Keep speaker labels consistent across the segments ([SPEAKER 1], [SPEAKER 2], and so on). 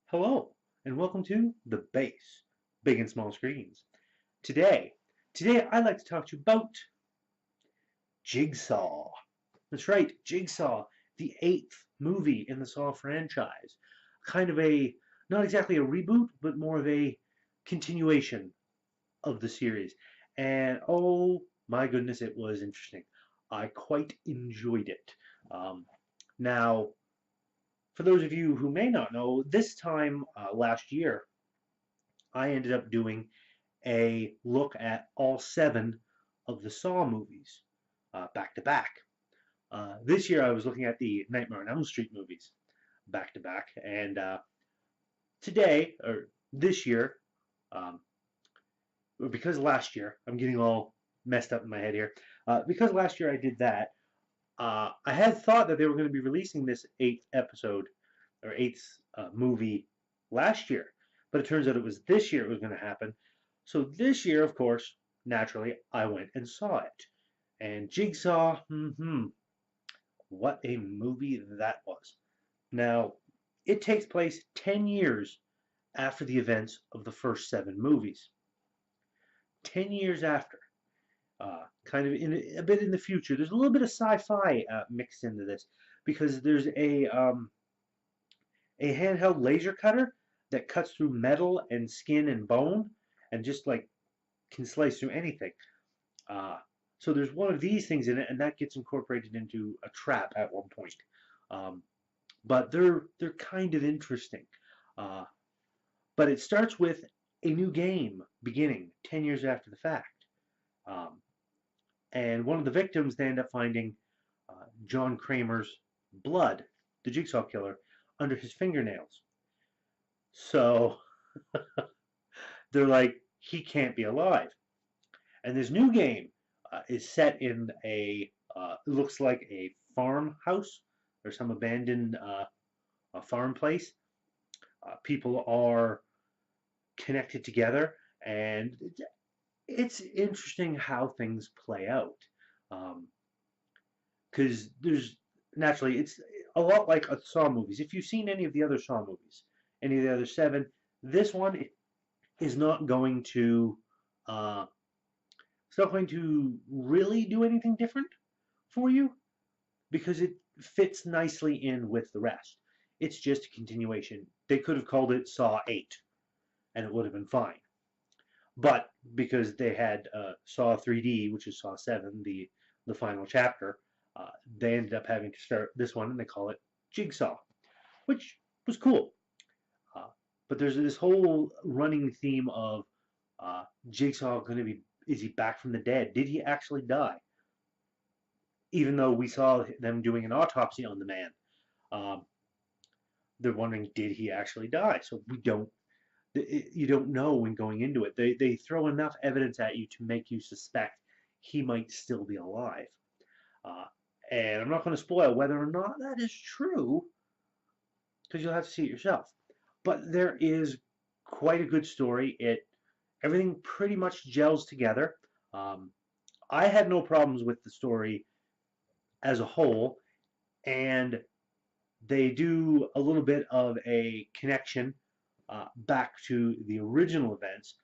[SPEAKER 1] Hello, and welcome to The Base, Big and Small Screens. Today, today I'd like to talk to you about Jigsaw. That's right, Jigsaw, the eighth movie in the Saw franchise. Kind of a, not exactly a reboot, but more of a continuation of the series. And oh my goodness, it was interesting. I quite enjoyed it. Um, Now, for those of you who may not know, this time last year, I ended up doing a look at all seven of the Saw movies back to back. This year I was looking at the Nightmare on Elm Street movies back to back, and today or this year, um, because last year I'm getting all messed up in my head here. Because last year I did that, I had thought that they were going to be releasing this eighth episode or eighth movie last year, but it turns out it was this year it was going to happen. So this year, of course, naturally, I went and saw it. And Jigsaw, what a movie that was. Now, it takes place 10 years after the events of the first seven movies. 10 years after. Kind of in a bit in the future. There's a little bit of sci-fi mixed into this because there's a handheld laser cutter that cuts through metal and skin and bone and just like can slice through anything. Uh, so there's one of these things in it, and that gets incorporated into a trap at one point. Um, but they're kind of interesting. Uh, but it starts with a new game beginning 10 years after the fact. Um, and one of the victims they end up finding John Kramer's blood, the Jigsaw killer, under his fingernails. So they're like, he can't be alive. And this new game is set in it looks like a farmhouse or some abandoned a farm place. People are connected together, and it's interesting how things play out. Because there's naturally, it's a lot like Saw movies. If you've seen any of the other Saw movies, any of the other seven, this one is not going to uh, it's not going to really do anything different for you because it fits nicely in with the rest. It's just a continuation. They could have called it Saw 8 and it would have been fine. But because they had Saw 3D, which is Saw 7, the final chapter, they ended up having to start this one and they call it Jigsaw, which was cool. Uh, but there's this whole running theme of Jigsaw going to be, is he back from the dead? Did he actually die? Even though we saw them doing an autopsy on the man, um, they're wondering, did he actually die? So you don't know when going into it. They throw enough evidence at you to make you suspect he might still be alive. Uh, and I'm not going to spoil whether or not that is true because you'll have to see it yourself. But there is quite a good story. Everything pretty much gels together. Um, I had no problems with the story as a whole, and they do a little bit of a connection back to the original events,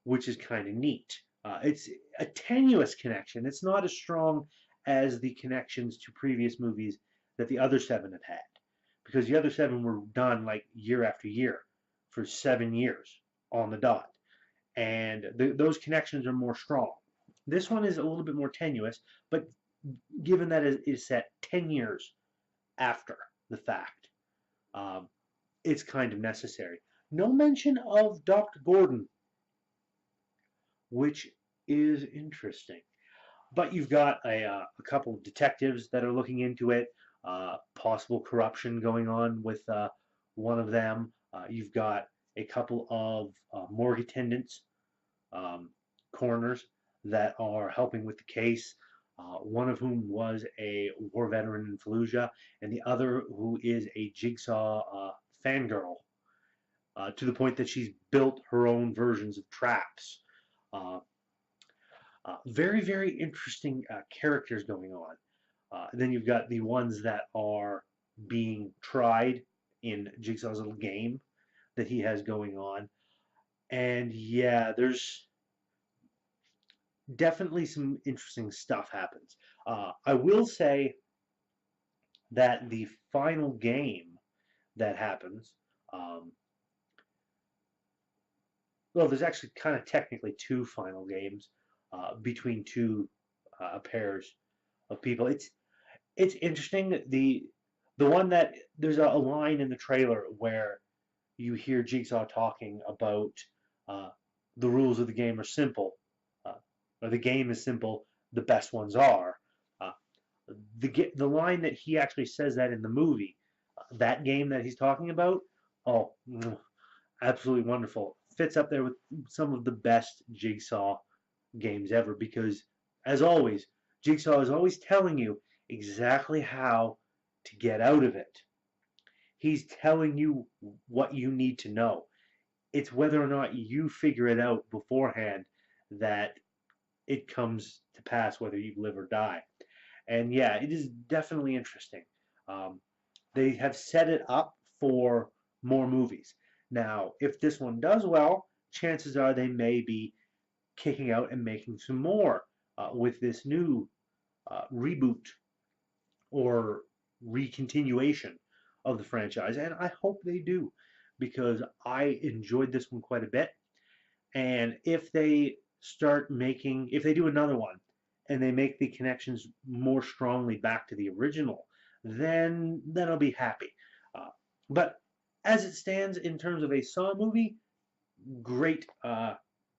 [SPEAKER 1] which is kind of neat. It's a tenuous connection. It's not as strong as the connections to previous movies that the other seven have had, because the other seven were done like year after year for 7 years on the dot, and those connections are more strong. This one is a little bit more tenuous, but given that it is set 10 years after the fact, um, it's kind of necessary. No mention of Dr. Gordon, which is interesting. But you've got a couple of detectives that are looking into it, possible corruption going on with one of them. You've got a couple of morgue attendants, um, coroners, that are helping with the case. One of whom was a war veteran in Fallujah, and the other who is a Jigsaw fangirl, to the point that she's built her own versions of traps. Uh, Very, very interesting characters going on. Then you've got the ones that are being tried in Jigsaw's little game. that he has going on. And yeah, there's definitely some interesting stuff happens. I will say that the final game that happens, um, well, there's actually kind of technically two final games between two pairs of people. It's interesting. The one that there's a line in the trailer where you hear Jigsaw talking about uh, the rules of the game are simple, uh, or the game is simple. The best ones are. Uh, the line that he actually says that in the movie, that game that he's talking about, oh, absolutely wonderful. Fits up there with some of the best Jigsaw games ever because, as always, Jigsaw is always telling you exactly how to get out of it. He's telling you what you need to know. It's whether or not you figure it out beforehand that it comes to pass, whether you live or die. And yeah, it is definitely interesting. Um, they have set it up for more movies. Now, if this one does well, chances are they may be kicking out and making some more with this new reboot or recontinuation of the franchise. And I hope they do because I enjoyed this one quite a bit. And if they start making, if they do another one and they make the connections more strongly back to the original, then I'll be happy. Uh, but as it stands in terms of a Saw movie, great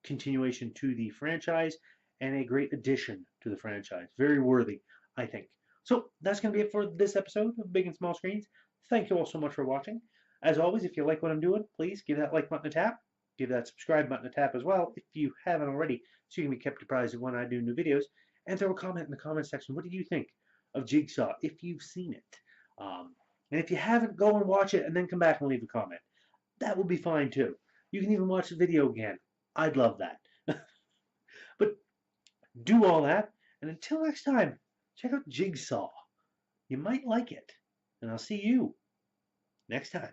[SPEAKER 1] continuation to the franchise and a great addition to the franchise. Very worthy, I think. So that's going to be it for this episode of Big and Small Screens. Thank you all so much for watching. As always, if you like what I'm doing, please give that like button a tap. Give that subscribe button a tap as well if you haven't already, so you can be kept apprised of when I do new videos. And throw a comment in the comment section. What did you think of Jigsaw if you've seen it? And if you haven't, go and watch it and then come back and leave a comment. That will be fine too. You can even watch the video again. I'd love that. But do all that, and until next time, check out Jigsaw. You might like it. And I'll see you next time.